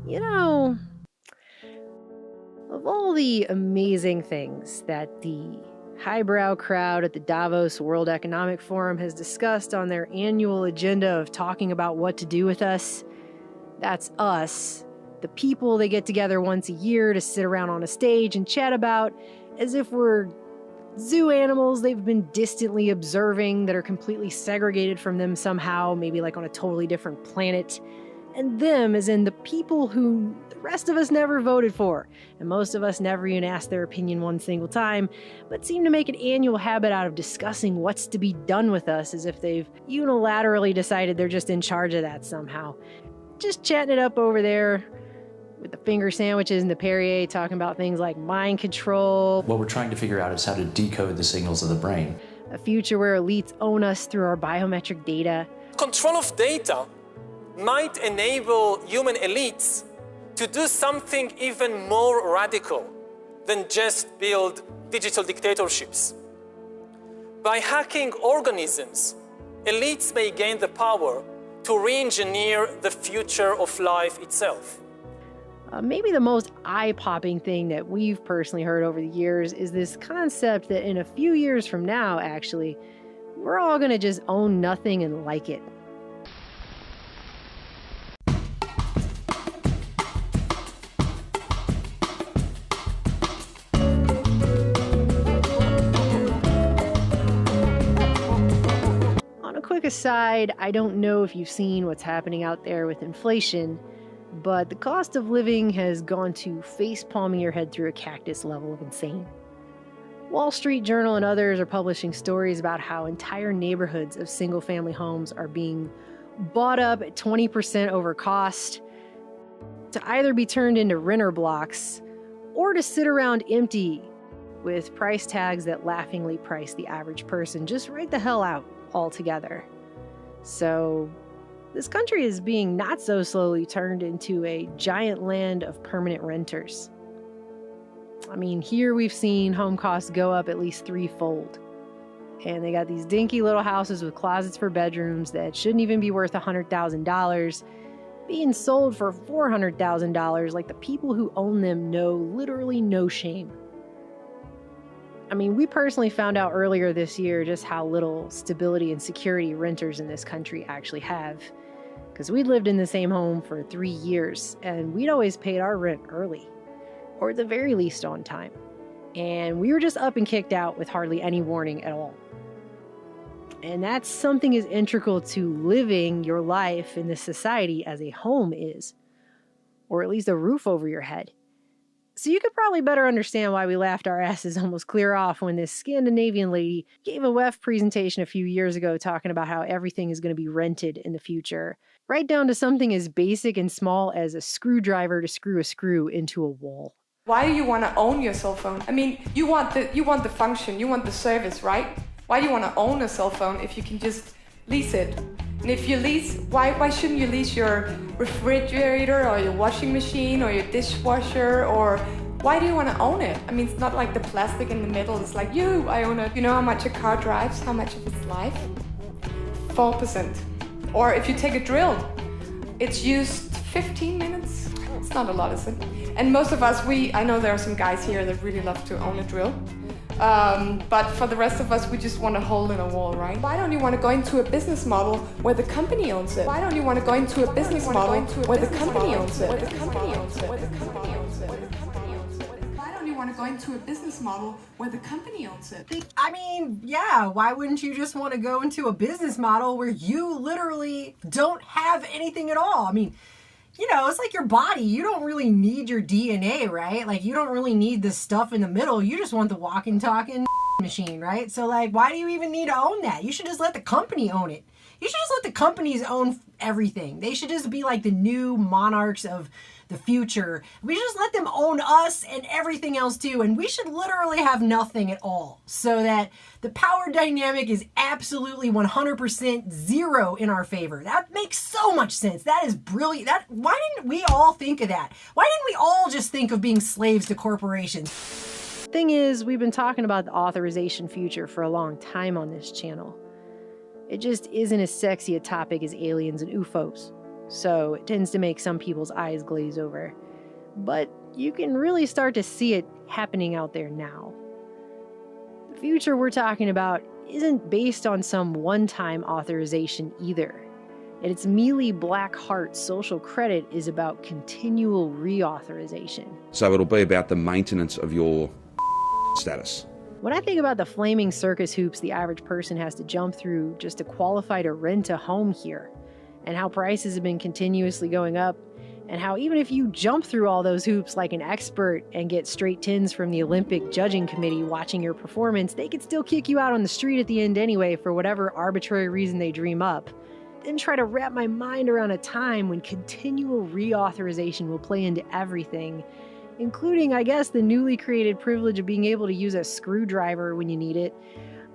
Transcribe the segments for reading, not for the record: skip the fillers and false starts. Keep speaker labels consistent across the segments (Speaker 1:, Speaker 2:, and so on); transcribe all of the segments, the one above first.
Speaker 1: You know, of all the amazing things that the highbrow crowd at the Davos World Economic Forum has discussed on their annual agenda of talking about what to do with us, that's us, the people they get together once a year to sit around on a stage and chat about as if we're zoo animals they've been distantly observing that are completely segregated from them somehow, maybe like on a totally different planet. And them as in the people who the rest of us never voted for, and most of us never even asked their opinion one single time, but seem to make an annual habit out of discussing what's to be done with us as if they've unilaterally decided they're just in charge of that somehow. Just chatting it up over there with the finger sandwiches and the Perrier, talking about things like mind control.
Speaker 2: What we're trying to figure out is how to decode the signals of the brain.
Speaker 1: A future where elites own us through our biometric data.
Speaker 3: Control of data might enable human elites to do something even more radical than just build digital dictatorships. By hacking organisms, elites may gain the power to re-engineer the future of life itself.
Speaker 1: Maybe the most eye-popping thing that we've personally heard over the years is this concept that in a few years from now, actually, we're all going to just own nothing and like it. On a quick aside, I don't know if you've seen what's happening out there with inflation, but the cost of living has gone to face-palming your head through a cactus level of insane. Wall Street Journal and others are publishing stories about how entire neighborhoods of single-family homes are being bought up at 20% over cost to either be turned into renter blocks or to sit around empty with price tags that laughingly price the average person just right the hell out altogether. So this country is being not so slowly turned into a giant land of permanent renters. I mean, here we've seen home costs go up at least threefold. And they got these dinky little houses with closets for bedrooms that shouldn't even be worth $100,000 being sold for $400,000 like the people who own them know literally no shame. I mean, we personally found out earlier this year just how little stability and security renters in this country actually have. Because we'd lived in the same home for 3 years, and we'd always paid our rent early, or at the very least on time. And we were just up and kicked out with hardly any warning at all. And that's something as integral to living your life in this society as a home is, or at least a roof over your head. So you could probably better understand why we laughed our asses almost clear off when this Scandinavian lady gave a WEF presentation a few years ago talking about how everything is going to be rented in the future, right down to something as basic and small as a screwdriver to screw a screw into a wall.
Speaker 4: Why do you want to own your cell phone? I mean, you want the function, you want the service, right? Why do you want to own a cell phone if you can just lease it? And if you lease, why shouldn't you lease your refrigerator or your washing machine or your dishwasher, or why do you want to own it? I mean, it's not like the plastic in the middle. It's like, I own it. You know how much a car drives? How much of its life? 4%. Or if you take a drill, it's used 15 minutes. It's not a lot, is it? And most of us, I know there are some guys here that really love to own a drill. But for the rest of us, we just want a hole in a wall, right? Why don't you want to go into a business model where the company owns it? Why don't you want to go into a business model where the company owns it? Where the company owns it? Where the company owns it? Where the company owns it? Why don't you want to go into a business model where the company owns it?
Speaker 5: I mean, yeah, why wouldn't you just want to go into a business model where you literally don't have anything at all? I mean, it's like your body. You don't really need your DNA, right? Like, you don't really need the stuff in the middle. You just want the walking, talking machine, right? So, like, why do you even need to own that? You should just let the company own it. You should just let the companies own everything. They should just be like the new monarchs of the future. We should just let them own us and everything else too. And we should literally have nothing at all, so that the power dynamic is absolutely 100% zero in our favor. That makes so much sense. That is brilliant. Why didn't we all think of that? Why didn't we all just think of being slaves to corporations?
Speaker 1: Thing is, we've been talking about the authorization future for a long time on this channel. It just isn't as sexy a topic as aliens and UFOs. so it tends to make some people's eyes glaze over. But you can really start to see it happening out there now. The future we're talking about isn't based on some one-time authorization either. At its mealy black heart, social credit is about continual reauthorization.
Speaker 6: So it'll be about the maintenance of your status.
Speaker 1: When I think about the flaming circus hoops the average person has to jump through just to qualify to rent a home here, and how prices have been continuously going up, and how even if you jump through all those hoops like an expert and get straight tens from the Olympic judging committee watching your performance, they could still kick you out on the street at the end anyway for whatever arbitrary reason they dream up. Then try to wrap my mind around a time when continual reauthorization will play into everything, including, I guess, the newly created privilege of being able to use a screwdriver when you need it.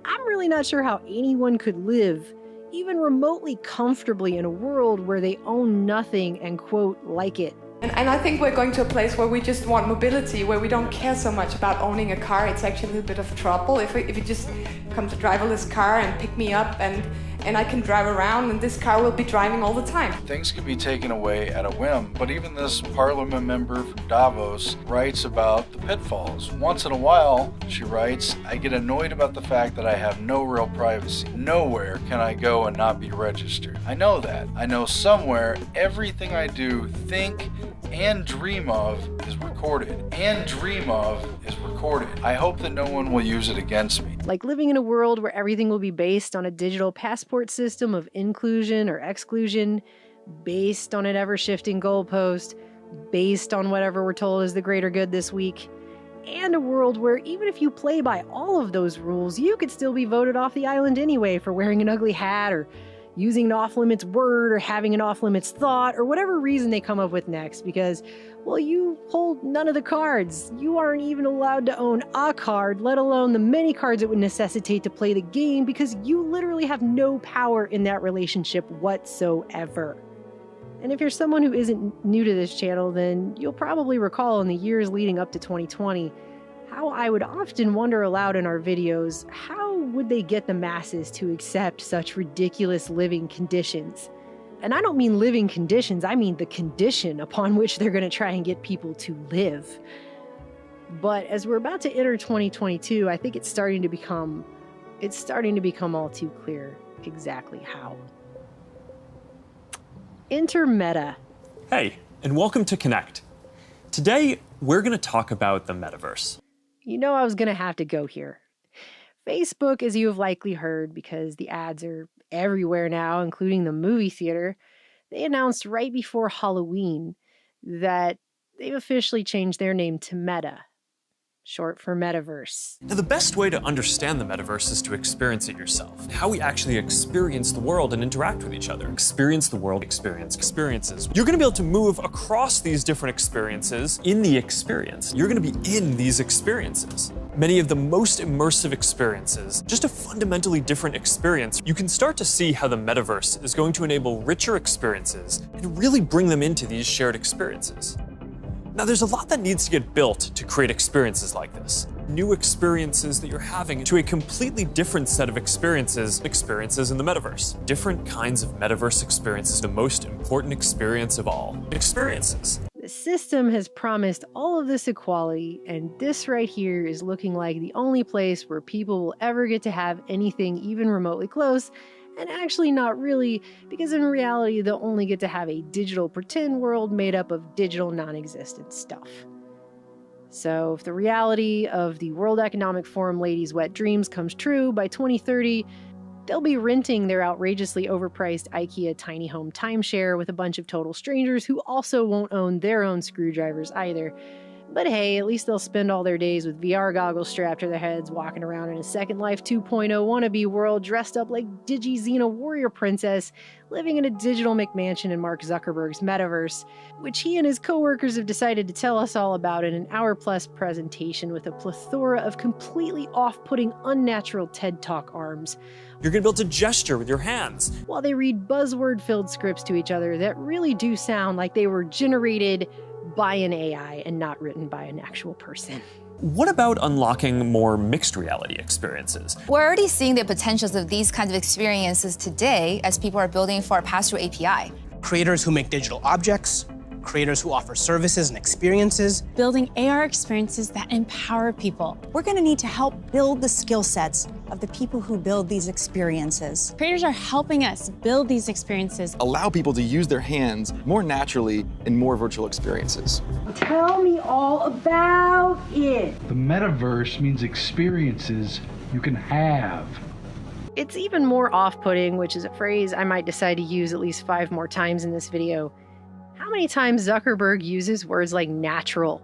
Speaker 1: I'm really not sure how anyone could live even remotely comfortably in a world where they own nothing and, quote, like it.
Speaker 4: And I think we're going to a place where we just want mobility, where we don't care so much about owning a car. It's actually a little bit of trouble. If you just come to driverless car and pick me up and I can drive around and this car will be driving all the time.
Speaker 7: Things can be taken away at a whim, but even this parliament member from Davos writes about the pitfalls. Once in a while, she writes, I get annoyed about the fact that I have no real privacy. Nowhere can I go and not be registered. I know that. I know somewhere everything I do, think, and dream of is recorded. I hope that no one will use it against me.
Speaker 1: Like living in a world where everything will be based on a digital passport system of inclusion or exclusion, based on an ever-shifting goalpost, based on whatever we're told is the greater good this week, and a world where even if you play by all of those rules, you could still be voted off the island anyway for wearing an ugly hat or using an off-limits word or having an off-limits thought or whatever reason they come up with next because, well, you hold none of the cards. You aren't even allowed to own a card, let alone the many cards it would necessitate to play the game because you literally have no power in that relationship whatsoever. And if you're someone who isn't new to this channel, then you'll probably recall in the years leading up to 2020 how I would often wonder aloud in our videos, how would they get the masses to accept such ridiculous living conditions? And I don't mean living conditions, I mean the condition upon which they're going to try and get people to live. But as we're about to enter 2022, I think it's starting to become all too clear exactly how. Enter Meta.
Speaker 8: Hey, and welcome to Connect. Today, we're going to talk about the Metaverse.
Speaker 1: You know I was going to have to go here. Facebook, as you have likely heard, because the ads are everywhere now, including the movie theater, they announced right before Halloween that they've officially changed their name to Meta, short for Metaverse.
Speaker 8: Now, the best way to understand the Metaverse is to experience it yourself. How we actually experience the world and interact with each other. Experience the world, experience experiences. You're going to be able to move across these different experiences in the experience. You're going to be in these experiences. Many of the most immersive experiences, just a fundamentally different experience. You can start to see how the Metaverse is going to enable richer experiences and really bring them into these shared experiences. Now, there's a lot that needs to get built to create experiences like this. New experiences that you're having to a completely different set of experiences in the Metaverse. Different kinds of Metaverse experiences, the most important experience of all, experiences.
Speaker 1: The system has promised all of this equality, and this right here is looking like the only place where people will ever get to have anything even remotely close. And actually not really, because in reality they'll only get to have a digital pretend world made up of digital non-existent stuff. So if the reality of the World Economic Forum ladies' wet dreams comes true, by 2030, they'll be renting their outrageously overpriced IKEA tiny home timeshare with a bunch of total strangers who also won't own their own screwdrivers either. But hey, at least they'll spend all their days with VR goggles strapped to their heads, walking around in a Second Life 2.0 wannabe world dressed up like Digi-Xena warrior princess, living in a digital McMansion in Mark Zuckerberg's Metaverse, which he and his coworkers have decided to tell us all about in an hour-plus presentation with a plethora of completely off-putting, unnatural TED Talk arms.
Speaker 8: You're going to be able to gesture with your hands,
Speaker 1: while they read buzzword-filled scripts to each other that really do sound like they were generated by an AI and not written by an actual person.
Speaker 8: What about unlocking more mixed reality experiences?
Speaker 9: We're already seeing the potentials of these kinds of experiences today as people are building for our pass-through API. creators who make digital objects, creators who offer services and experiences.
Speaker 10: Building AR experiences that empower people.
Speaker 11: We're going to need to help build the skill sets of the people who build these experiences.
Speaker 10: Creators are helping us build these experiences.
Speaker 12: Allow people to use their hands more naturally in more virtual experiences.
Speaker 5: Tell me all about it.
Speaker 13: The metaverse means experiences you can have.
Speaker 1: It's even more off-putting, which is a phrase I might decide to use at least 5 more times in this video. How many times Zuckerberg uses words like natural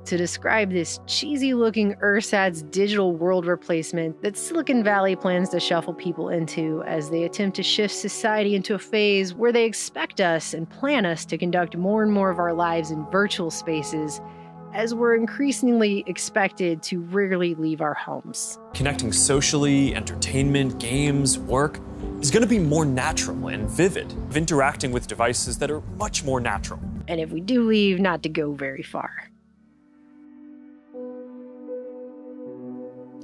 Speaker 1: to describe this cheesy-looking ersatz digital world replacement that Silicon Valley plans to shuffle people into as they attempt to shift society into a phase where they expect us and plan us to conduct more and more of our lives in virtual spaces, as we're increasingly expected to rarely leave our homes.
Speaker 8: Connecting socially, entertainment, games, work is going to be more natural and vivid, of interacting with devices that are much more natural.
Speaker 1: And if we do leave, not to go very far.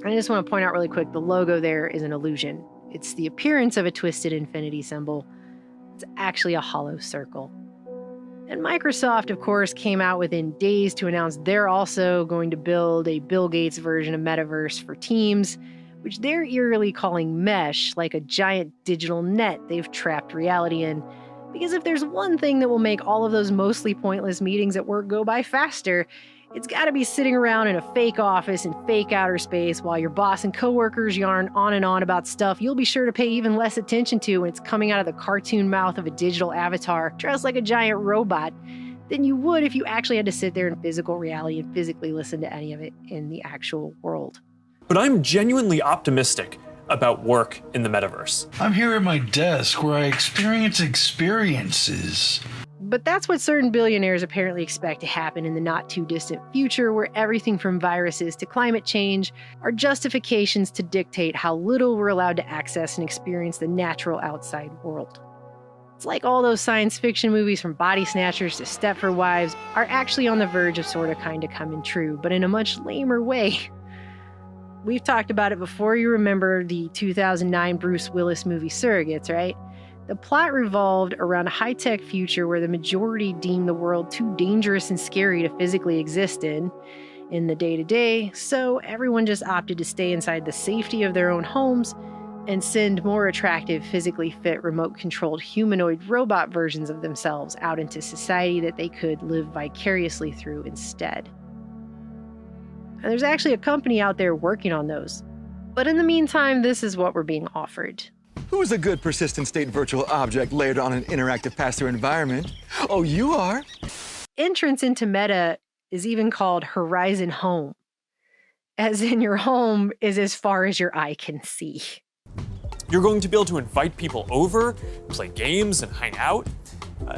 Speaker 1: I just want to point out really quick, the logo there is an illusion. It's the appearance of a twisted infinity symbol. It's actually a hollow circle. And Microsoft, of course, came out within days to announce they're also going to build a Bill Gates version of Metaverse for Teams, which they're eerily calling Mesh, like a giant digital net they've trapped reality in. Because if there's one thing that will make all of those mostly pointless meetings at work go by faster, it's got to be sitting around in a fake office in fake outer space while your boss and coworkers yarn on and on about stuff you'll be sure to pay even less attention to when it's coming out of the cartoon mouth of a digital avatar dressed like a giant robot than you would if you actually had to sit there in physical reality and physically listen to any of it in the actual world.
Speaker 8: But I'm genuinely optimistic about work in the metaverse.
Speaker 13: I'm here at my desk where I experience experiences.
Speaker 1: But that's what certain billionaires apparently expect to happen in the not-too-distant future, where everything from viruses to climate change are justifications to dictate how little we're allowed to access and experience the natural outside world. It's like all those science fiction movies from Body Snatchers to Stepford Wives are actually on the verge of sorta kinda coming true, but in a much lamer way. We've talked about it before. You remember the 2009 Bruce Willis movie Surrogates, right? The plot revolved around a high-tech future where the majority deemed the world too dangerous and scary to physically exist in the day-to-day, so everyone just opted to stay inside the safety of their own homes and send more attractive, physically fit, remote-controlled humanoid robot versions of themselves out into society that they could live vicariously through instead. And there's actually a company out there working on those. But in the meantime, this is what we're being offered.
Speaker 12: Who's a good persistent state virtual object layered on an interactive pass-through environment? Oh, you are?
Speaker 1: Entrance into Meta is even called Horizon Home, as in your home is as far as your eye can see.
Speaker 8: You're going to be able to invite people over, play games, and hang out.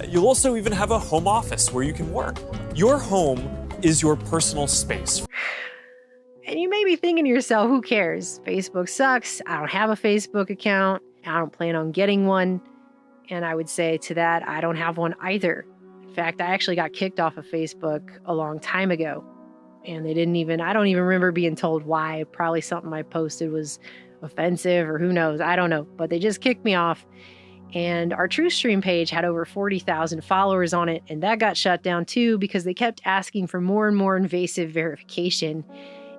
Speaker 8: You'll also even have a home office where you can work. Your home is your personal space.
Speaker 1: And you may be thinking to yourself, who cares? Facebook sucks. I don't have a Facebook account. I don't plan on getting one. And I would say to that, I don't have one either. In fact, I actually got kicked off of Facebook a long time ago. And I don't even remember being told why. Probably something I posted was offensive or who knows. I don't know. But they just kicked me off. And our Truthstream page had over 40,000 followers on it. And that got shut down too because they kept asking for more and more invasive verification.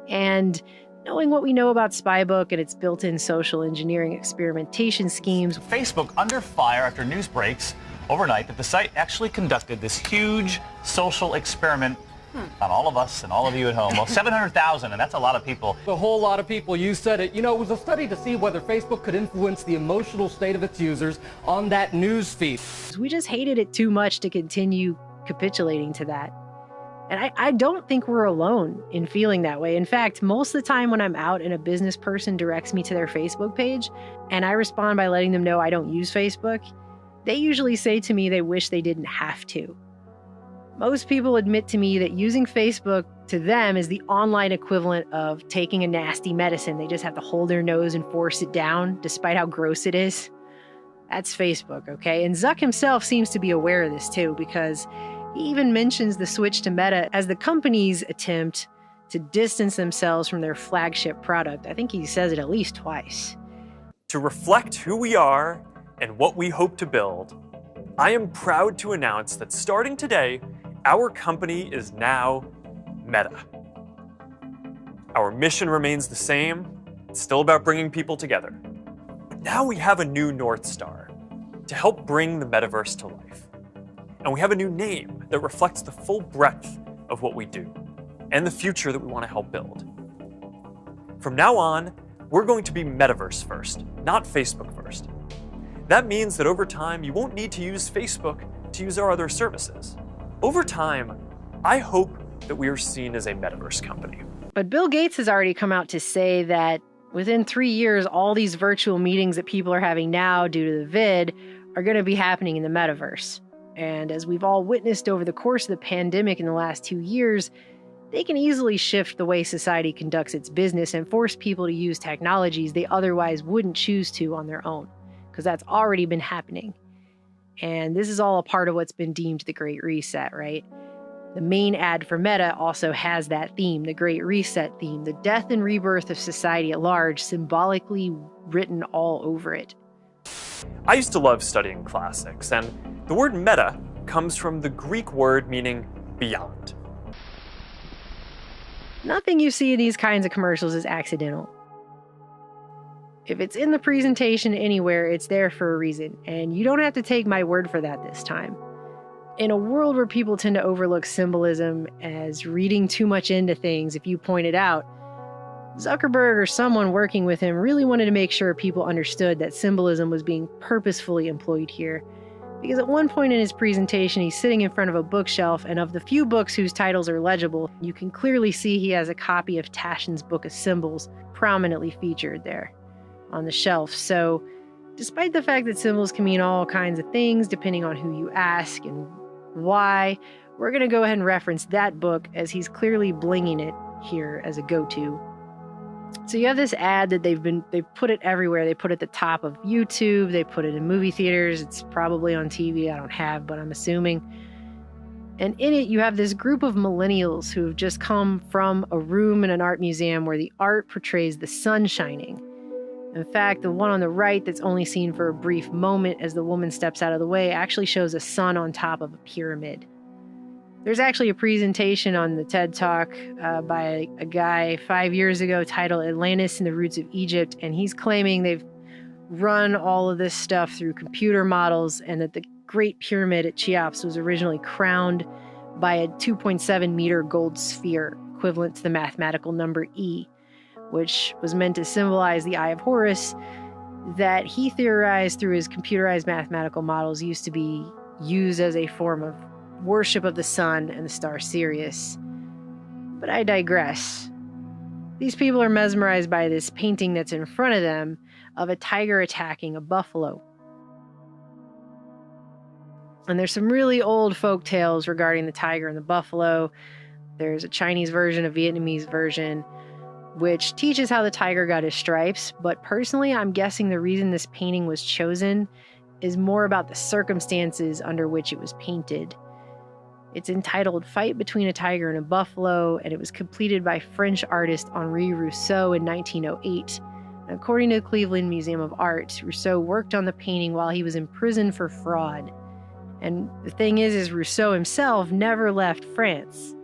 Speaker 1: And knowing what we know about Spybook and its built-in social engineering experimentation schemes.
Speaker 14: Facebook under fire after news breaks overnight that the site actually conducted this huge social experiment on all of us and all of you at home. Well, 700,000, and that's a lot of people.
Speaker 15: A whole lot of people, you said it. You know, it was a study to see whether Facebook could influence the emotional state of its users on that news feed.
Speaker 1: We just hated it too much to continue capitulating to that. And I don't think we're alone in feeling that way. In fact, most of the time when I'm out and a business person directs me to their Facebook page and I respond by letting them know I don't use Facebook, they usually say to me they wish they didn't have to. Most people admit to me that using Facebook to them is the online equivalent of taking a nasty medicine. They just have to hold their nose and force it down, despite how gross it is. That's Facebook, okay? And Zuck himself seems to be aware of this too, because he even mentions the switch to Meta as the company's attempt to distance themselves from their flagship product. I think he says it at least twice.
Speaker 8: To reflect who we are and what we hope to build, I am proud to announce that starting today, our company is now Meta. Our mission remains the same. It's still about bringing people together. But now we have a new North Star to help bring the metaverse to life. And we have a new name that reflects the full breadth of what we do and the future that we want to help build. From now on, we're going to be Metaverse first, not Facebook first. That means that over time, you won't need to use Facebook to use our other services. Over time, I hope that we are seen as a Metaverse company.
Speaker 1: But Bill Gates has already come out to say that within 3 years, all these virtual meetings that people are having now due to the vid are going to be happening in the Metaverse. And as we've all witnessed over the course of the pandemic in the last 2 years, they can easily shift the way society conducts its business and force people to use technologies they otherwise wouldn't choose to on their own, because that's already been happening. And this is all a part of what's been deemed the Great Reset, right? The main ad for Meta also has that theme, the Great Reset theme, the death and rebirth of society at large, symbolically written all over it.
Speaker 8: I used to love studying classics, and the word meta comes from the Greek word meaning beyond.
Speaker 1: Nothing you see in these kinds of commercials is accidental. If it's in the presentation anywhere, it's there for a reason, and you don't have to take my word for that this time. In a world where people tend to overlook symbolism as reading too much into things, if you point it out, Zuckerberg or someone working with him really wanted to make sure people understood that symbolism was being purposefully employed here. Because at one point in his presentation, he's sitting in front of a bookshelf, and of the few books whose titles are legible, you can clearly see he has a copy of Taschen's Book of Symbols prominently featured there on the shelf. So, despite the fact that symbols can mean all kinds of things depending on who you ask and why, we're going to go ahead and reference that book as he's clearly blinging it here as a go-to. So you have this ad that they've put it everywhere. They put it at the top of YouTube. They put it in movie theaters. It's probably on TV. I don't have, but I'm assuming. And in it, you have this group of millennials who have just come from a room in an art museum where the art portrays the sun shining. In fact, the one on the right that's only seen for a brief moment as the woman steps out of the way actually shows a sun on top of a pyramid. There's actually a presentation on the TED Talk by a guy 5 years ago titled Atlantis and the Roots of Egypt, and he's claiming they've run all of this stuff through computer models and that the Great Pyramid at Cheops was originally crowned by a 2.7 meter gold sphere, equivalent to the mathematical number E, which was meant to symbolize the Eye of Horus that he theorized through his computerized mathematical models used to be used as a form of worship of the sun and the star Sirius. But I digress. These people are mesmerized by this painting that's in front of them of a tiger attacking a buffalo. And there's some really old folk tales regarding the tiger and the buffalo. There's a Chinese version, a Vietnamese version, which teaches how the tiger got his stripes. But personally, I'm guessing the reason this painting was chosen is more about the circumstances under which it was painted. It's entitled Fight Between a Tiger and a Buffalo, and it was completed by French artist Henri Rousseau in 1908. And according to the Cleveland Museum of Art, Rousseau worked on the painting while he was in prison for fraud. And the thing is Rousseau himself never left France.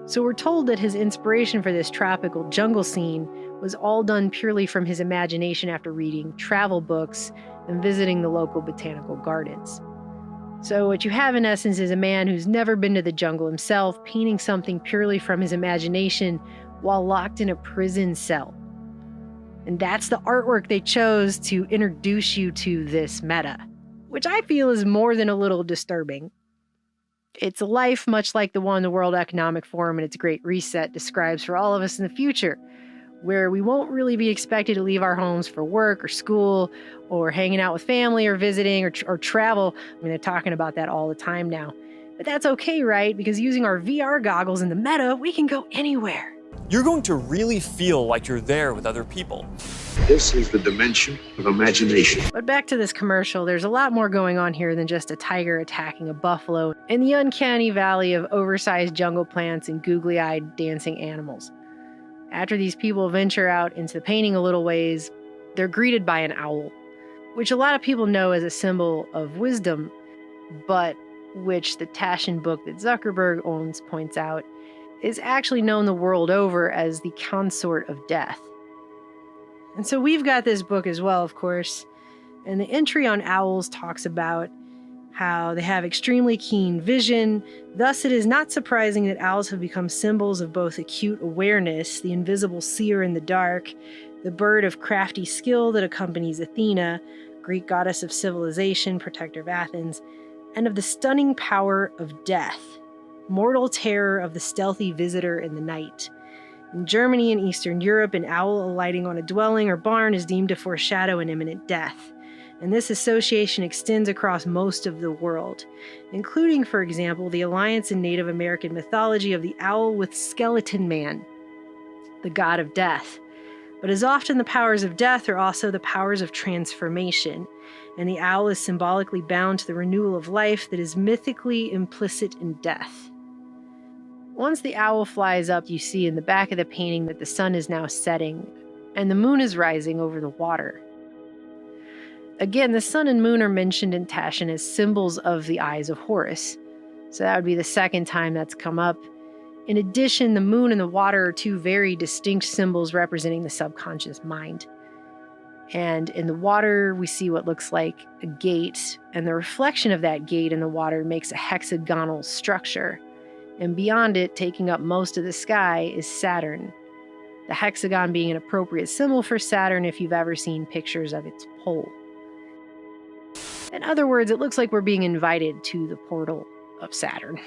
Speaker 1: So we're told that his inspiration for this tropical jungle scene was all done purely from his imagination after reading travel books and visiting the local botanical gardens. So what you have in essence is a man who's never been to the jungle himself, painting something purely from his imagination while locked in a prison cell. And that's the artwork they chose to introduce you to this meta, which I feel is more than a little disturbing. It's a life much like the one the World Economic Forum and its Great Reset describes for all of us in the future, where we won't really be expected to leave our homes for work or school or hanging out with family or visiting or travel. I mean, they're talking about that all the time now. But that's okay, right? Because using our VR goggles in the meta, we can go anywhere.
Speaker 8: You're going to really feel like you're there with other people.
Speaker 16: This is the dimension of imagination.
Speaker 1: But back to this commercial, there's a lot more going on here than just a tiger attacking a buffalo in the uncanny valley of oversized jungle plants and googly-eyed dancing animals. After these people venture out into the painting a little ways, they're greeted by an owl, which a lot of people know as a symbol of wisdom. but which the Taschen book that Zuckerberg owns points out, is actually known the world over as the consort of death. And so we've got this book as well, of course, and the entry on owls talks about how they have extremely keen vision. Thus, it is not surprising that owls have become symbols of both acute awareness, the invisible seer in the dark, the bird of crafty skill that accompanies Athena, Greek goddess of civilization, protector of Athens, and of the stunning power of death, mortal terror of the stealthy visitor in the night. In Germany and Eastern Europe, an owl alighting on a dwelling or barn is deemed to foreshadow an imminent death. And this association extends across most of the world, including, for example, the alliance in Native American mythology of the owl with skeleton man, the god of death. But as often, the powers of death are also the powers of transformation, and the owl is symbolically bound to the renewal of life that is mythically implicit in death. Once the owl flies up, you see in the back of the painting that the sun is now setting, and the moon is rising over the water. Again, the sun and moon are mentioned in Taschen as symbols of the eyes of Horus, so that would be the second time that's come up. In addition, the moon and the water are two very distinct symbols representing the subconscious mind. And in the water, we see what looks like a gate, and the reflection of that gate in the water makes a hexagonal structure. And beyond it, taking up most of the sky, is Saturn. The hexagon being an appropriate symbol for Saturn if you've ever seen pictures of its pole. In other words, it looks like we're being invited to the portal of Saturn.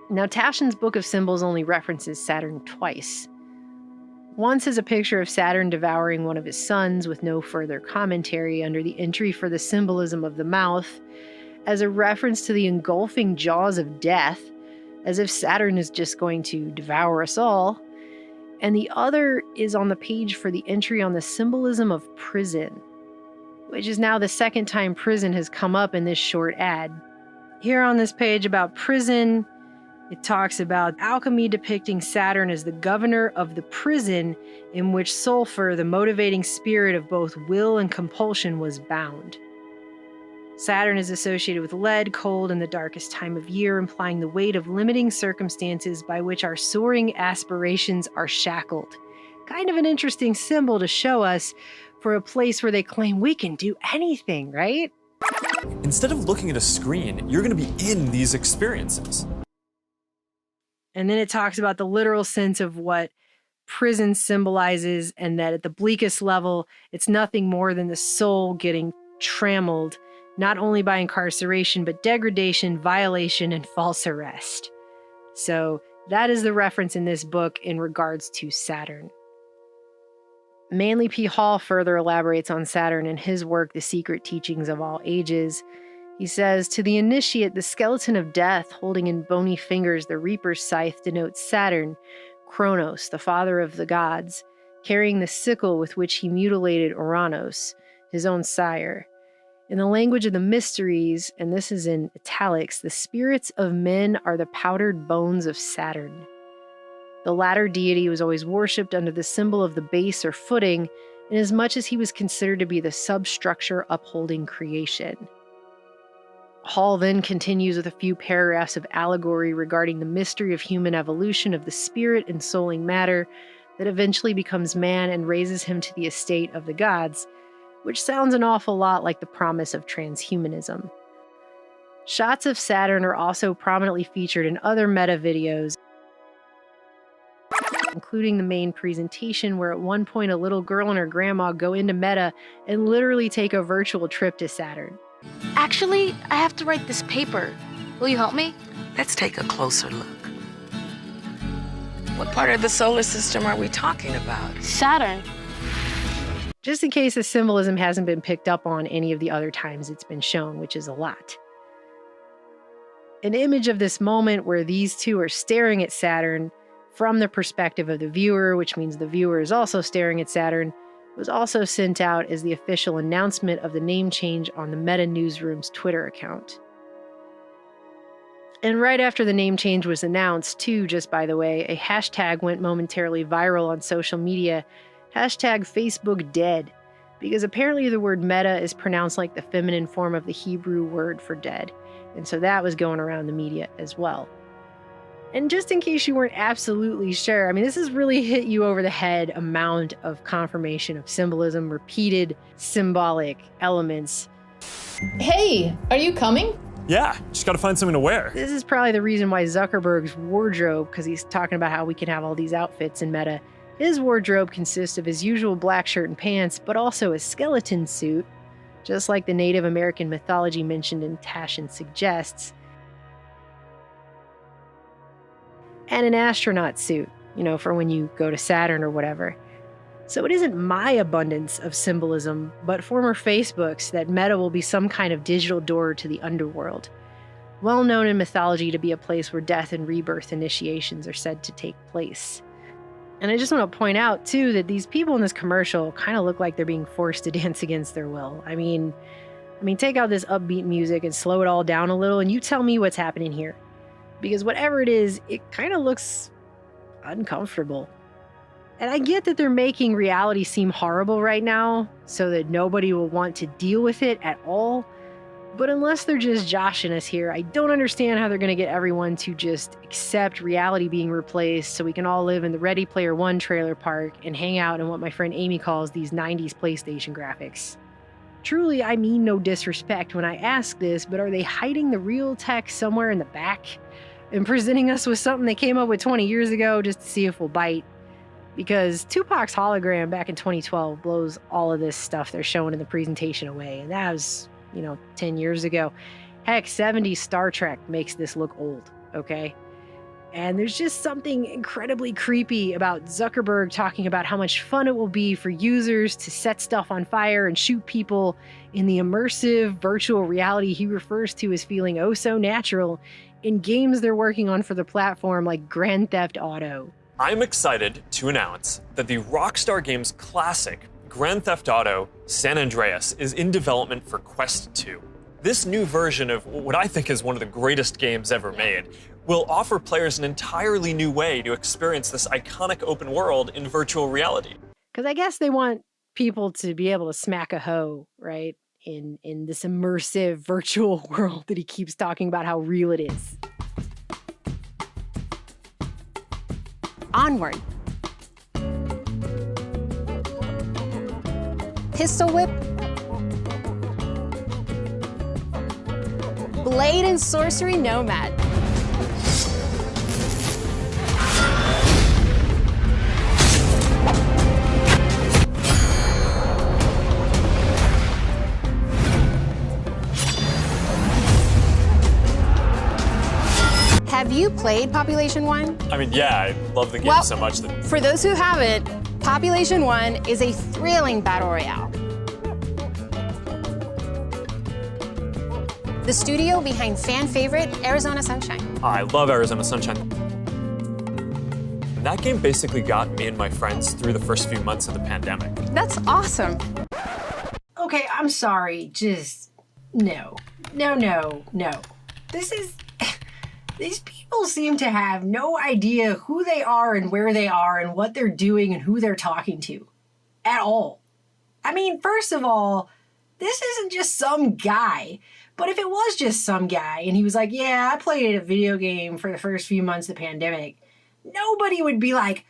Speaker 1: Now, Taschen's Book of Symbols only references Saturn twice. Once is a picture of Saturn devouring one of his sons with no further commentary under the entry for the symbolism of the mouth, as a reference to the engulfing jaws of death, as if Saturn is just going to devour us all. And the other is on the page for the entry on the symbolism of prison, which is now the second time prison has come up in this short ad. Here on this page about prison, it talks about alchemy depicting Saturn as the governor of the prison in which sulfur, the motivating spirit of both will and compulsion, was bound. Saturn is associated with lead, cold, and the darkest time of year, implying the weight of limiting circumstances by which our soaring aspirations are shackled. Kind of an interesting symbol to show us for a place where they claim we can do anything, right?
Speaker 8: Instead of looking at a screen, you're going to be in these experiences.
Speaker 1: And then it talks about the literal sense of what prison symbolizes, and that at the bleakest level, it's nothing more than the soul getting trammeled, not only by incarceration, but degradation, violation, and false arrest. So that is the reference in this book in regards to Saturn. Manly P. Hall further elaborates on Saturn in his work, The Secret Teachings of All Ages. He says, to the initiate, the skeleton of death, holding in bony fingers the reaper's scythe, denotes Saturn, Kronos, the father of the gods, carrying the sickle with which he mutilated Uranus, his own sire. In the language of the mysteries, and this is in italics, the spirits of men are the powdered bones of Saturn. The latter deity was always worshipped under the symbol of the base or footing, inasmuch as he was considered to be the substructure upholding creation. Hall then continues with a few paragraphs of allegory regarding the mystery of human evolution of the spirit and souling matter that eventually becomes man and raises him to the estate of the gods, which sounds an awful lot like the promise of transhumanism. Shots of Saturn are also prominently featured in other meta videos, including the main presentation, where at one point a little girl and her grandma go into Meta and literally take a virtual trip to Saturn.
Speaker 17: Actually, I have to write this paper. Will you help me?
Speaker 18: Let's take a closer look. What part of the solar system are we talking about?
Speaker 17: Saturn.
Speaker 1: Just in case the symbolism hasn't been picked up on any of the other times it's been shown, which is a lot. An image of this moment where these two are staring at Saturn from the perspective of the viewer, which means the viewer is also staring at Saturn, was also sent out as the official announcement of the name change on the Meta Newsroom's Twitter account. And right after the name change was announced, too, just by the way, a hashtag went momentarily viral on social media, hashtag Facebook Dead, because apparently the word meta is pronounced like the feminine form of the Hebrew word for dead. And so that was going around the media as well. And just in case you weren't absolutely sure, I mean, this has really hit you over the head amount of confirmation of symbolism, repeated symbolic elements.
Speaker 19: Hey, are you coming?
Speaker 8: Yeah, just gotta find something to wear.
Speaker 1: This is probably the reason why Zuckerberg's wardrobe, because he's talking about how we can have all these outfits in Meta, his wardrobe consists of his usual black shirt and pants, but also a skeleton suit, just like the Native American mythology mentioned in Tashin suggests, and an astronaut suit, you know, for when you go to Saturn or whatever. So it isn't my abundance of symbolism, but former Facebook's that Meta will be some kind of digital door to the underworld, well known in mythology to be a place where death and rebirth initiations are said to take place. And I just want to point out, too, that these people in this commercial kind of look like they're being forced to dance against their will. I mean, take out this upbeat music and slow it all down a little, and you tell me what's happening here. Because whatever it is, it kind of looks uncomfortable. And I get that they're making reality seem horrible right now, so that nobody will want to deal with it at all. But unless they're just joshing us here, I don't understand how they're going to get everyone to just accept reality being replaced so we can all live in the Ready Player One trailer park and hang out in what my friend Amy calls these 90s PlayStation graphics. Truly, I mean no disrespect when I ask this, but are they hiding the real tech somewhere in the back and presenting us with something they came up with 20 years ago just to see if we'll bite? Because Tupac's hologram back in 2012 blows all of this stuff they're showing in the presentation away, and that was, 10 years ago. Heck, 70s Star Trek makes this look old, okay? And there's just something incredibly creepy about Zuckerberg talking about how much fun it will be for users to set stuff on fire and shoot people in the immersive virtual reality he refers to as feeling oh so natural in games they're working on for the platform like Grand Theft Auto.
Speaker 8: I'm excited to announce that the Rockstar Games classic Grand Theft Auto San Andreas is in development for Quest 2. This new version of what I think is one of the greatest games ever made will offer players an entirely new way to experience this iconic open world in virtual reality.
Speaker 1: Because I guess they want people to be able to smack a hoe, right? In this immersive virtual world that he keeps talking about how real it is.
Speaker 11: Onward. Pistol whip. Blade and sorcery nomad. Have you played Population 1?
Speaker 8: I mean, yeah, I love the game so much that...
Speaker 11: For those who haven't, Population 1 is a thrilling battle royale. The studio behind fan favorite Arizona Sunshine.
Speaker 8: I love Arizona Sunshine. That game basically got me and my friends through the first few months of the pandemic.
Speaker 11: That's awesome.
Speaker 5: Okay, I'm sorry, just no. No. This is... These people seem to have no idea who they are and where they are and what they're doing and who they're talking to. At all. I mean, first of all, this isn't just some guy. But if it was just some guy and he was like, yeah, I played a video game for the first few months of the pandemic, nobody would be like,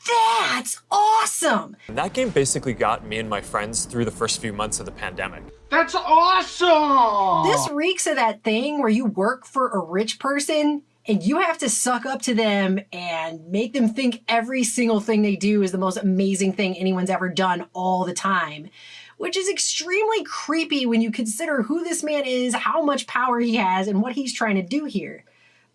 Speaker 5: that's awesome.
Speaker 8: That game basically got me and my friends through the first few months of the pandemic.
Speaker 13: That's awesome!
Speaker 5: This reeks of that thing where you work for a rich person and you have to suck up to them and make them think every single thing they do is the most amazing thing anyone's ever done all the time, which is extremely creepy when you consider who this man is, how much power he has, and what he's trying to do here.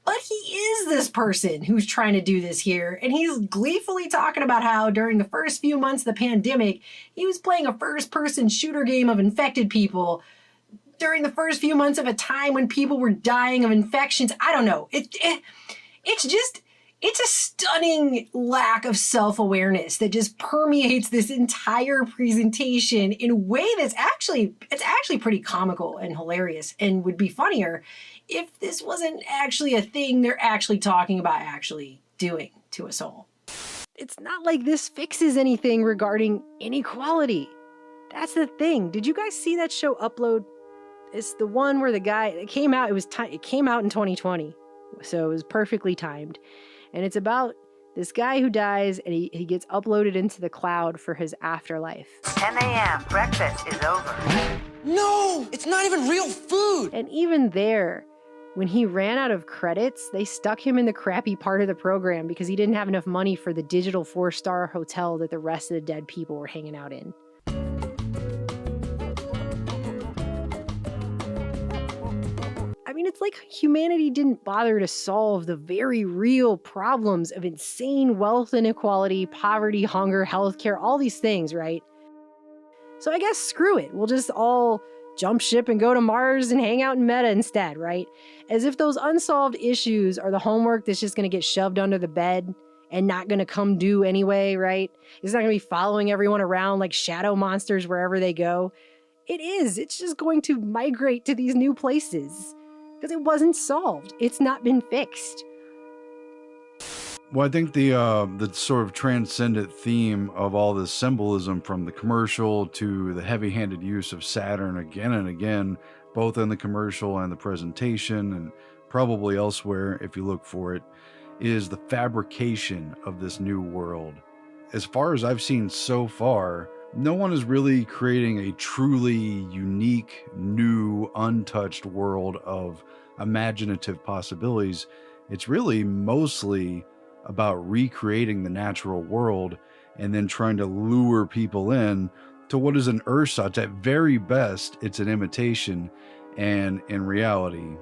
Speaker 5: But he is this person who's trying to do this here, and he's gleefully talking about how during the first few months of the pandemic, he was playing a first-person shooter game of infected people during the first few months of a time when people were dying of infections. I don't know. It's a stunning lack of self-awareness that just permeates this entire presentation in a way that's actually pretty comical and hilarious, and would be funnier if this wasn't actually a thing they're actually talking about actually doing to us all.
Speaker 1: It's not like this fixes anything regarding inequality. That's the thing. Did you guys see that show Upload? It's the one where the guy, it came out, it came out in 2020. So it was perfectly timed. And it's about this guy who dies and he gets uploaded into the cloud for his afterlife.
Speaker 20: 10 a.m. Breakfast is over.
Speaker 1: No, it's not even real food. And even there, when he ran out of credits, they stuck him in the crappy part of the program because he didn't have enough money for the digital 4-star hotel that the rest of the dead people were hanging out in. I mean, it's like humanity didn't bother to solve the very real problems of insane wealth inequality, poverty, hunger, healthcare, all these things, right? So I guess screw it. We'll just all jump ship and go to Mars and hang out in Meta instead, right? As if those unsolved issues are the homework that's just going to get shoved under the bed and not going to come due anyway, right? It's not going to be following everyone around like shadow monsters wherever they go. It is. It's just going to migrate to these new places. Because it wasn't solved. It's not been fixed.
Speaker 7: Well, I think the sort of transcendent theme of all this symbolism, from the commercial to the heavy-handed use of Saturn again and again, both in the commercial and the presentation, and probably elsewhere if you look for it, is the fabrication of this new world. As far as I've seen so far, no one is really creating a truly unique, new, untouched world of imaginative possibilities. It's really mostly about recreating the natural world and then trying to lure people in to what is an ersatz. At very best, it's an imitation, and in reality,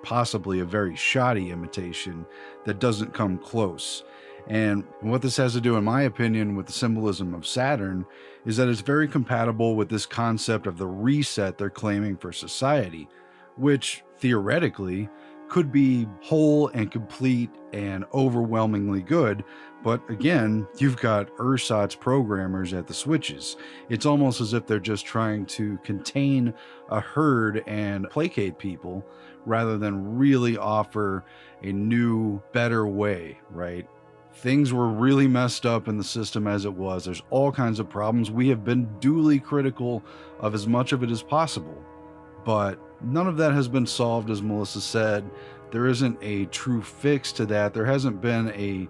Speaker 7: possibly a very shoddy imitation that doesn't come close. And what this has to do, in my opinion, with the symbolism of Saturn is that it's very compatible with this concept of the reset they're claiming for society, which theoretically could be whole and complete and overwhelmingly good. But again, you've got ersatz programmers at the switches. It's almost as if they're just trying to contain a herd and placate people rather than really offer a new, better way, right? Things were really messed up in the system as it was. There's all kinds of problems. We have been duly critical of as much of it as possible, but none of that has been solved, as Melissa said. There isn't a true fix to that. There hasn't been a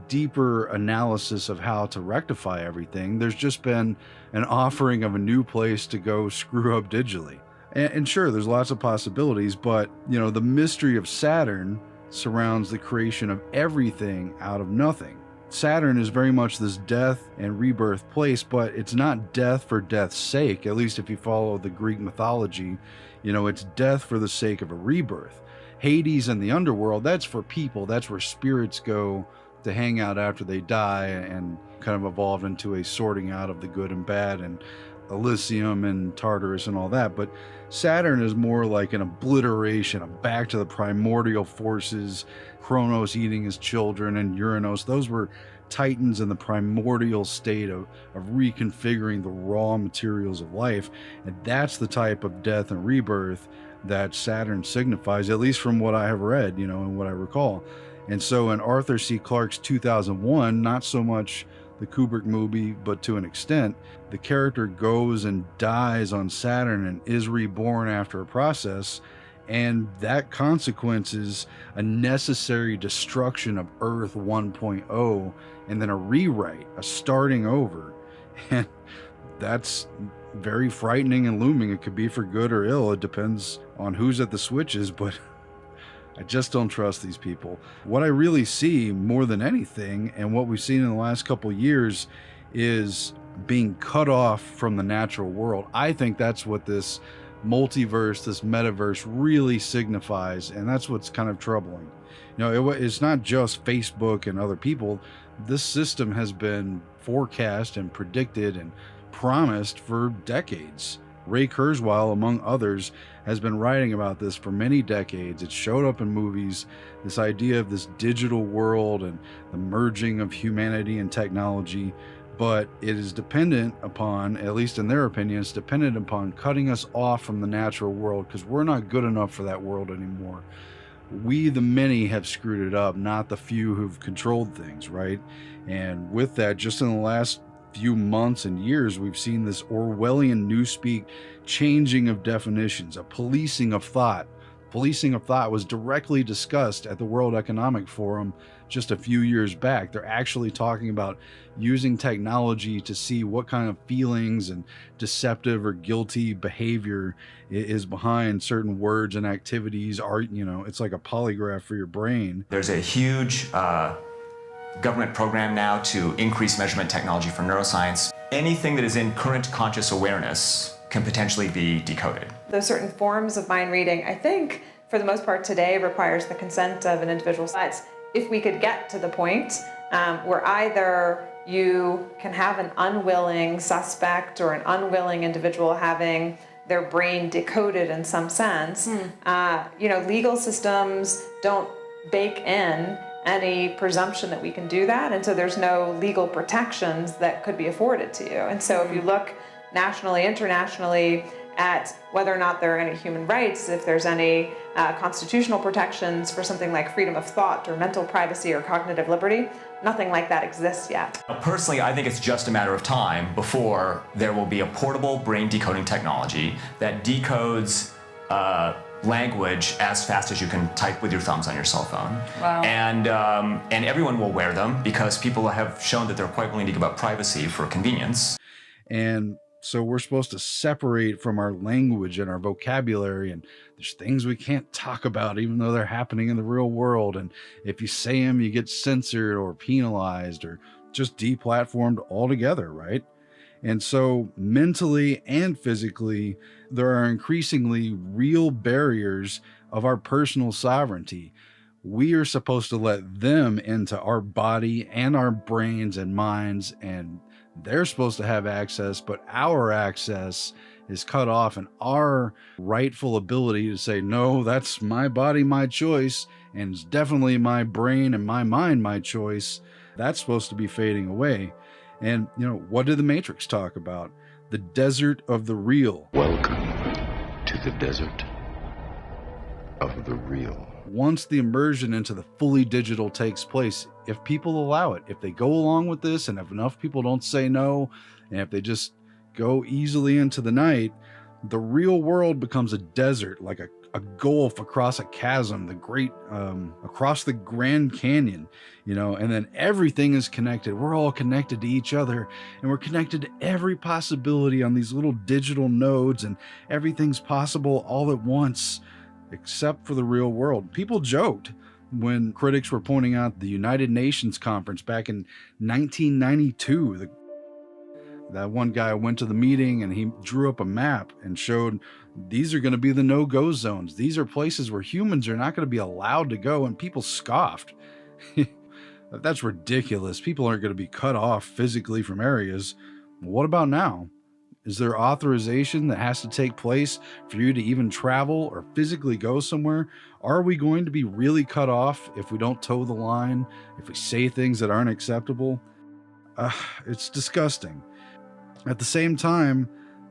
Speaker 7: deeper analysis of how to rectify everything. There's just been an offering of a new place to go screw up digitally. And sure, there's lots of possibilities, but you know, the mystery of Saturn surrounds the creation of everything out of nothing. Saturn is very much this death and rebirth place, but it's not death for death's sake. At least if you follow the Greek mythology, you know, it's death for the sake of a rebirth. Hades and the underworld, that's for people. That's where spirits go to hang out after they die and kind of evolve into a sorting out of the good and bad, and Elysium and Tartarus and all that. But Saturn is more like an obliteration, a back to the primordial forces, Kronos eating his children, and Uranus. Those were titans in the primordial state of reconfiguring the raw materials of life. And that's the type of death and rebirth that Saturn signifies, at least from what I have read, you know, and what I recall. And so in Arthur C. Clarke's 2001, not so much the Kubrick movie, but to an extent, the character goes and dies on Saturn and is reborn after a process, and that consequence is a necessary destruction of Earth 1.0 and then a rewrite, a starting over. And that's very frightening and looming. It could be for good or ill. It depends on who's at the switches, but I just don't trust these people. What I really see more than anything, and what we've seen in the last couple years, is being cut off from the natural world. I think that's what this multiverse, this metaverse really signifies, and that's what's kind of troubling. You know, it's not just Facebook and other people. This system has been forecast and predicted and promised for decades. Ray Kurzweil, among others, has been writing about this for many decades. It showed up in movies, this idea of this digital world and the merging of humanity and technology, but it is dependent upon, at least in their opinion, it's dependent upon cutting us off from the natural world, because we're not good enough for that world anymore. We, the many, have screwed it up, not the few who've controlled things, right? And with that, just in the last few months and years, we've seen this Orwellian newspeak changing of definitions, a policing of thought. Policing of thought was directly discussed at the World Economic Forum just a few years back. They're actually talking about using technology to see what kind of feelings and deceptive or guilty behavior is behind certain words and activities. It's like a polygraph for your brain.
Speaker 21: There's a huge government program now to increase measurement technology for neuroscience. Anything that is in current conscious awareness can potentially be decoded.
Speaker 22: Those certain forms of mind reading, I think, for the most part today, requires the consent of an individual. But if we could get to the point where either you can have an unwilling suspect or an unwilling individual having their brain decoded in some sense, legal systems don't bake in any presumption that we can do that, and so there's no legal protections that could be afforded to you. And so if you look nationally, internationally, at whether or not there are any human rights, if there's any constitutional protections for something like freedom of thought or mental privacy or cognitive liberty, nothing like that exists yet.
Speaker 21: Personally, I think it's just a matter of time before there will be a portable brain decoding technology that decodes language as fast as you can type with your thumbs on your cell phone.
Speaker 22: Wow.
Speaker 21: And everyone will wear them because people have shown that they're quite willing to give up privacy for convenience.
Speaker 7: And so we're supposed to separate from our language and our vocabulary, and there's things we can't talk about even though they're happening in the real world. And if you say them, you get censored or penalized or just deplatformed altogether, right? And so mentally and physically, there are increasingly real barriers of our personal sovereignty. We are supposed to let them into our body and our brains and minds, and they're supposed to have access, but our access is cut off, and our rightful ability to say, no, that's my body, my choice, and it's definitely my brain and my mind, my choice, that's supposed to be fading away. And, what did the Matrix talk about? The desert of the real.
Speaker 16: Welcome to the desert of the real.
Speaker 7: Once the immersion into the fully digital takes place, if people allow it, if they go along with this, and if enough people don't say no, and if they just go easily into the night, the real world becomes a desert, like a gulf across a chasm, across the Grand Canyon, and then everything is connected. We're all connected to each other, and we're connected to every possibility on these little digital nodes, and everything's possible all at once, except for the real world. People joked when critics were pointing out the United Nations conference back in 1992. That one guy went to the meeting and he drew up a map and showed these are going to be the no-go zones. These are places where humans are not going to be allowed to go, and people scoffed. That's ridiculous. People aren't going to be cut off physically from areas. What about now? Is there authorization that has to take place for you to even travel or physically go somewhere? Are we going to be really cut off if we don't toe the line, if we say things that aren't acceptable? It's disgusting. At the same time,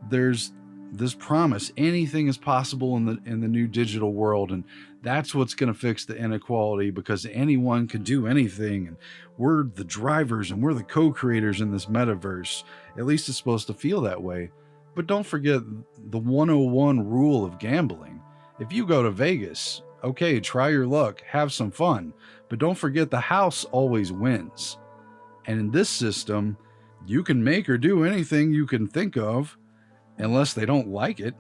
Speaker 7: there's this promise. Anything is possible in the new digital world, and that's what's going to fix the inequality, because anyone can do anything, and we're the drivers and we're the co-creators in this metaverse. At least it's supposed to feel that way. But don't forget the 101 rule of gambling. If you go to Vegas, okay, try your luck, have some fun, but don't forget the house always wins. And in this system, you can make or do anything you can think of, unless they don't like it,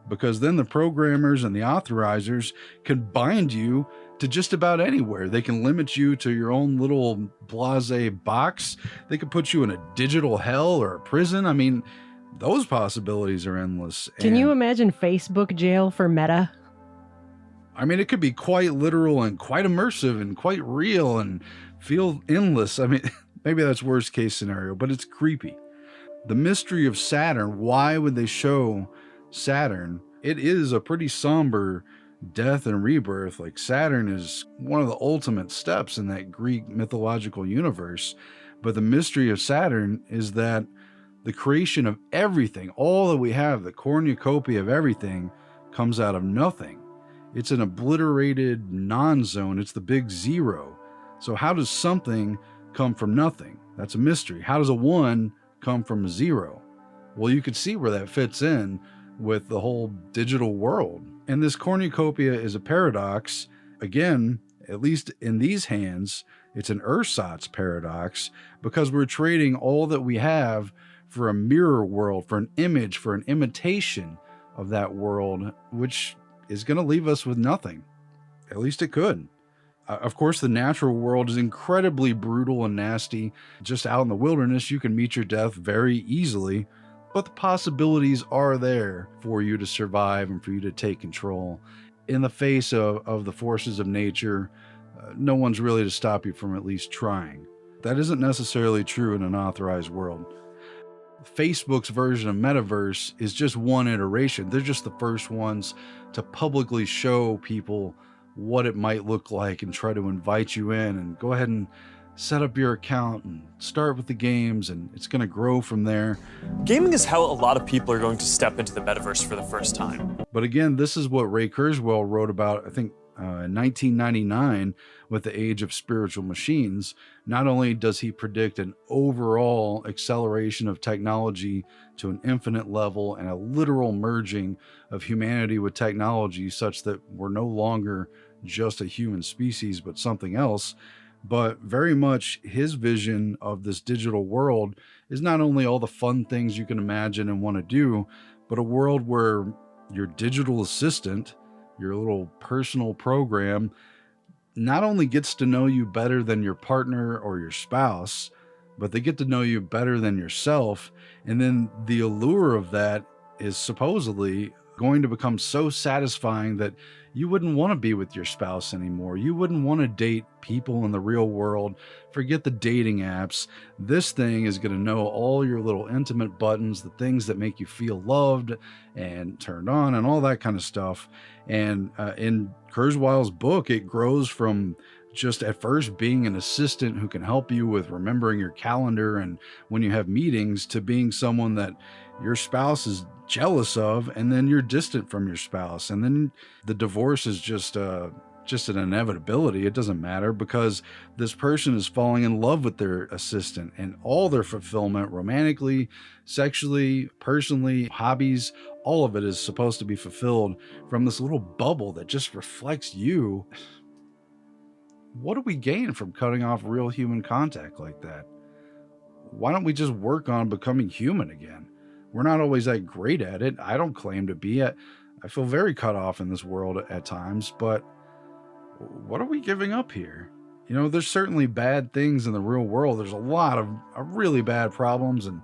Speaker 7: because then the programmers and the authorizers can bind you to just about anywhere. They can limit you to your own little blasé box. They could put you in a digital hell or a prison. I mean, those possibilities are endless.
Speaker 1: Can you imagine Facebook jail for Meta?
Speaker 7: I mean, it could be quite literal and quite immersive and quite real and feel endless. I mean, maybe that's worst case scenario, but it's creepy. The mystery of Saturn, why would they show Saturn? It is a pretty somber death and rebirth. Like, Saturn is one of the ultimate steps in that Greek mythological universe. But the mystery of Saturn is that the creation of everything, all that we have, the cornucopia of everything, comes out of nothing. It's an obliterated non-zone. It's the big zero. So how does something come from nothing? That's a mystery. How does a one
Speaker 2: come from a zero. Well, you could see where that fits in with the whole digital world. And this cornucopia is a paradox. Again, at least in these hands, it's an ersatz paradox, because we're trading all that we have for a mirror world, for an image, for an imitation of that world, which is going to leave us with nothing. At least it could. Of course, the natural world is incredibly brutal and nasty. Just out in the wilderness, you can meet your death very easily, but the possibilities are there for you to survive and for you to take control. In the face of the forces of nature, no one's really to stop you from at least trying. That isn't necessarily true in an authorized world. Facebook's version of Metaverse is just one iteration. They're just the first ones to publicly show people what it might look like and try to invite you in and go ahead and set up your account and start with the games, and it's going to grow from there.
Speaker 8: Gaming is how a lot of people are going to step into the metaverse for the first time.
Speaker 2: But again, this is what Ray Kurzweil wrote about, I think, in 1999 with The Age of Spiritual Machines. Not only does he predict an overall acceleration of technology to an infinite level and a literal merging of humanity with technology such that we're no longer just a human species but something else, but very much his vision of this digital world is not only all the fun things you can imagine and want to do, but a world where your digital assistant, your little personal program, not only gets to know you better than your partner or your spouse, but they get to know you better than yourself. And then the allure of that is supposedly going to become so satisfying that you wouldn't want to be with your spouse anymore. You wouldn't want to date people in the real world. Forget the dating apps. This thing is going to know all your little intimate buttons, the things that make you feel loved and turned on and all that kind of stuff. And in Kurzweil's book, it grows from just at first being an assistant who can help you with remembering your calendar and when you have meetings, to being someone that your spouse is jealous of, and then you're distant from your spouse, and then the divorce is just an inevitability. It doesn't matter, because this person is falling in love with their assistant, and all their fulfillment, romantically, sexually, personally, hobbies, all of it is supposed to be fulfilled from this little bubble that just reflects you. What do we gain from cutting off real human contact like that? Why don't we just work on becoming human again? We're not always that great at it. I don't claim to be. I feel very cut off in this world at times, but what are we giving up here? You know, there's certainly bad things in the real world. There's a lot of really bad problems, and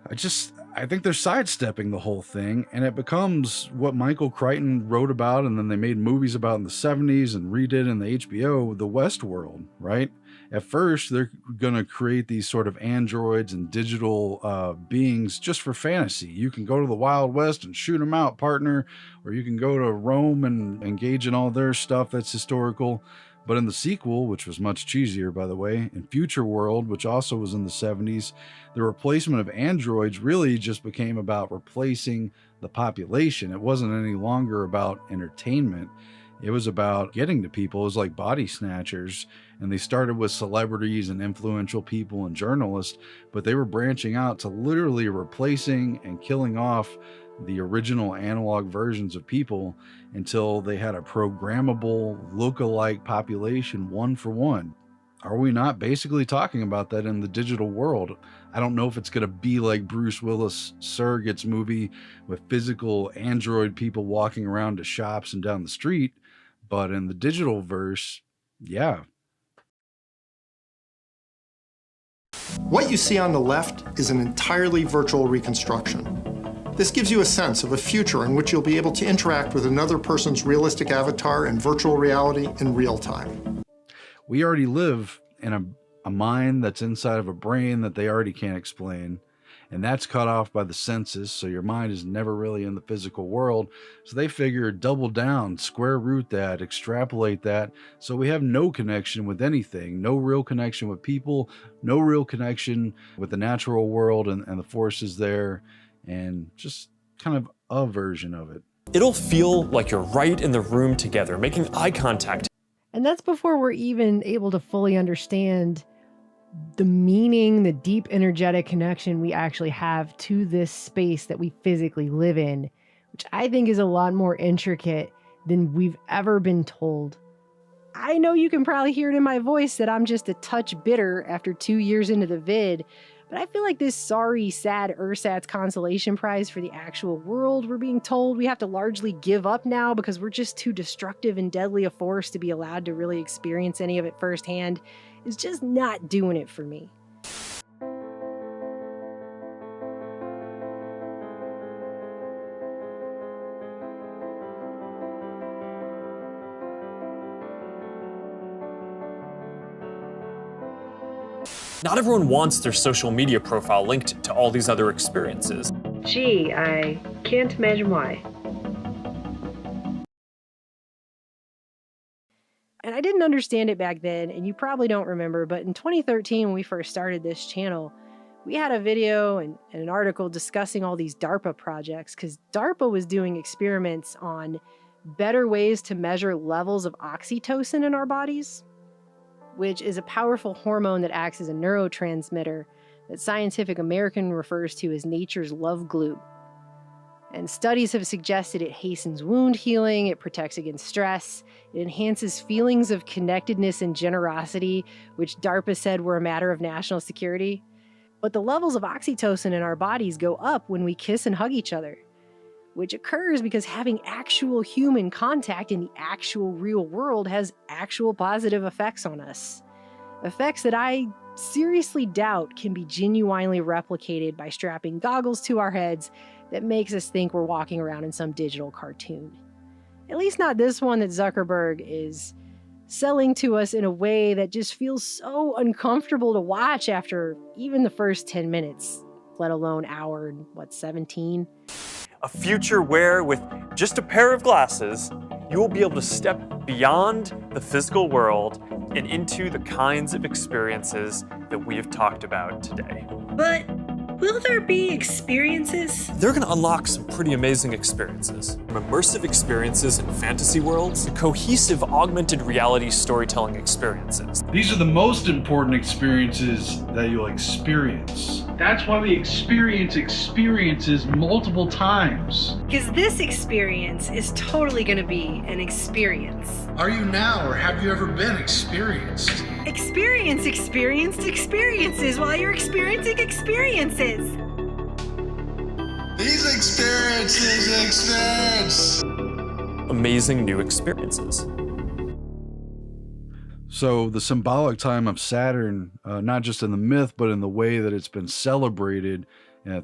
Speaker 2: I think they're sidestepping the whole thing, and it becomes what Michael Crichton wrote about, and then they made movies about in the 70s and redid in the HBO, the Westworld, right? At first, they're going to create these sort of androids and digital beings just for fantasy. You can go to the Wild West and shoot them out, partner, or you can go to Rome and engage in all their stuff that's historical. But in the sequel, which was much cheesier, by the way, in Future World, which also was in the 70s, the replacement of androids really just became about replacing the population. It wasn't any longer about entertainment. It was about getting to people. It was like Body Snatchers, and they started with celebrities and influential people and journalists, but they were branching out to literally replacing and killing off the original analog versions of people until they had a programmable look-alike population, one for one. Are we not basically talking about that in the digital world? I don't know if it's going to be like Bruce Willis' Surrogates movie with physical android people walking around to shops and down the street, but in the digital verse, yeah.
Speaker 3: What you see on the left is an entirely virtual reconstruction. This gives you a sense of a future in which you'll be able to interact with another person's realistic avatar in virtual reality in real time.
Speaker 2: We already live in a mind that's inside of a brain that they already can't explain, and that's cut off by the senses, so your mind is never really in the physical world. So they figure double down, square root that, extrapolate that, so we have no connection with anything, no real connection with people, no real connection with the natural world and the forces there, and just kind of a version of it.
Speaker 8: It'll feel like you're right in the room together, making eye contact.
Speaker 1: And that's before we're even able to fully understand the meaning, the deep energetic connection we actually have to this space that we physically live in, which I think is a lot more intricate than we've ever been told. I know you can probably hear it in my voice that I'm just a touch bitter after 2 years into the vid, but I feel like this sorry, sad ersatz consolation prize for the actual world we're being told we have to largely give up now because we're just too destructive and deadly a force to be allowed to really experience any of it firsthand is just not doing it for me.
Speaker 8: Not everyone wants their social media profile linked to all these other experiences.
Speaker 1: Gee, I can't imagine why. And I didn't understand it back then, and you probably don't remember, but in 2013 when we first started this channel, we had a video and an article discussing all these DARPA projects, because DARPA was doing experiments on better ways to measure levels of oxytocin in our bodies, which is a powerful hormone that acts as a neurotransmitter that Scientific American refers to as nature's love glue. And studies have suggested it hastens wound healing, it protects against stress, it enhances feelings of connectedness and generosity, which DARPA said were a matter of national security. But the levels of oxytocin in our bodies go up when we kiss and hug each other, which occurs because having actual human contact in the actual real world has actual positive effects on us. Effects that I seriously doubt can be genuinely replicated by strapping goggles to our heads that makes us think we're walking around in some digital cartoon. At least not this one that Zuckerberg is selling to us in a way that just feels so uncomfortable to watch after even the first 10 minutes, let alone hour, 17?
Speaker 8: A future where, with just a pair of glasses, you will be able to step beyond the physical world and into the kinds of experiences that we have talked about today.
Speaker 4: But will there be experiences?
Speaker 8: They're going to unlock some pretty amazing experiences. From immersive experiences in fantasy worlds to cohesive augmented reality storytelling experiences.
Speaker 13: These are the most important experiences that you'll experience. That's why we experience experiences multiple times.
Speaker 4: Because this experience is totally going to be an experience.
Speaker 13: Are you now, or have you ever been experienced?
Speaker 4: Experience experienced experiences while you're experiencing experiences.
Speaker 13: These experiences experience.
Speaker 8: Amazing new experiences.
Speaker 2: So the symbolic time of Saturn, not just in the myth, but in the way that it's been celebrated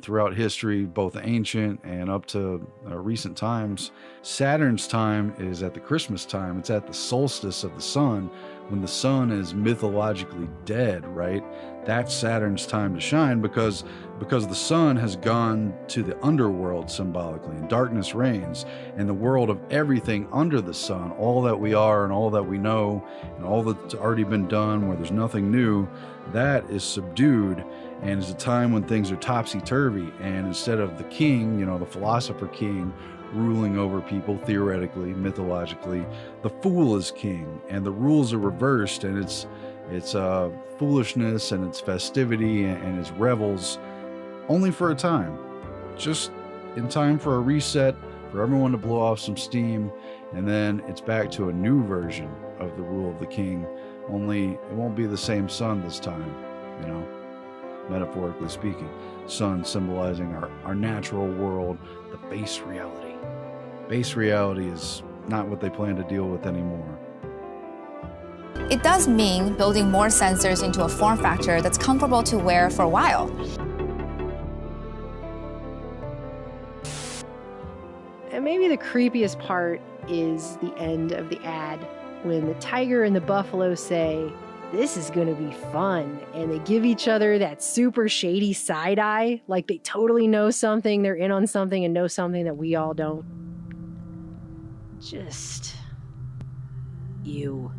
Speaker 2: throughout history, both ancient and up to recent times. Saturn's time is at the Christmas time. It's at the solstice of the sun, when the sun is mythologically dead, right? That's Saturn's time to shine because the sun has gone to the underworld symbolically, and darkness reigns, and the world of everything under the sun, all that we are and all that we know and all that's already been done, where there's nothing new, that is subdued, and is a time when things are topsy-turvy, and instead of the king, the philosopher king, ruling over people, theoretically, mythologically, the fool is king, and the rules are reversed, and it's foolishness and it's festivity and it's revels, only for a time, just in time for a reset, for everyone to blow off some steam, and then it's back to a new version of the rule of the king, only it won't be the same sun this time, metaphorically speaking. Sun symbolizing our natural world, the base reality. Base reality is not what they plan to deal with anymore.
Speaker 6: It does mean building more sensors into a form factor that's comfortable to wear for a while.
Speaker 1: And maybe the creepiest part is the end of the ad, when the tiger and the buffalo say, "This is gonna be fun," and they give each other that super shady side eye, like they totally know something, they're in on something and know something that we all don't. Just... ew.